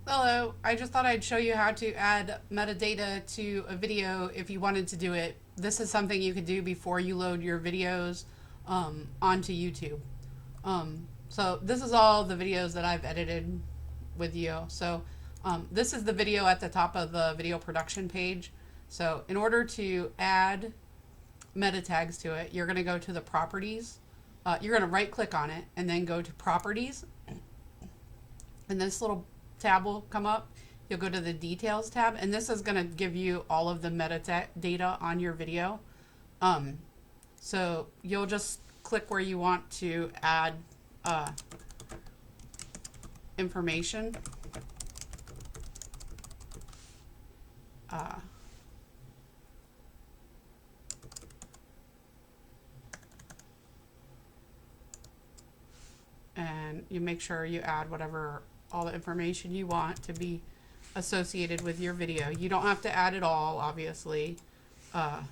Hello, I just thought I'd show you how to add metadata to a video if you wanted to do it. This is something you could do before you load your videos onto YouTube. So this is all the videos that I've edited with you. So this is the video at the top of the video production page. So in order to add meta tags to it, you're going to go to the properties. You're going to right click on it and then go to properties, and this little tab will come up. You'll go to the details tab, and this is going to give you all of the metadata on your video. So you'll just click where you want to add information. And you make sure you add whatever, all the information you want to be associated with your video. You don't have to add it all, obviously. But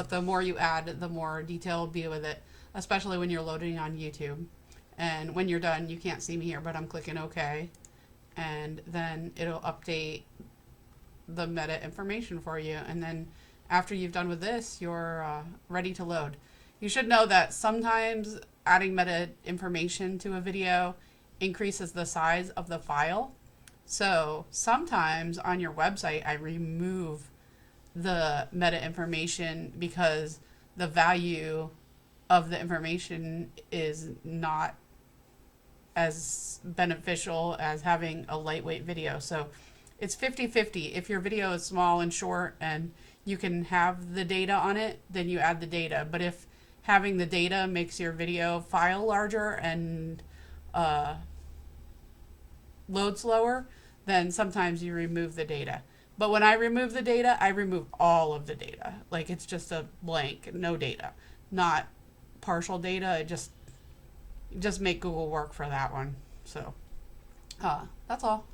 the more you add, the more detail will be with it, especially when you're loading on YouTube. And when you're done, you can't see me here, but I'm clicking OK. And then it'll update the meta information for you. And then after you've done with this, you're ready to load. You should know that sometimes adding meta information to a video increases the size of the file. So sometimes on your website, I remove the meta information because the value of the information is not as beneficial as having a lightweight video. So it's 50-50. If your video is small and short and you can have the data on it, then you add the data. But if having the data makes your video file larger and load slower, then sometimes you remove the data. But when I remove the data, I remove all of the data. Like it's just a blank, no data, not partial data. It just make Google work for that one. So that's all.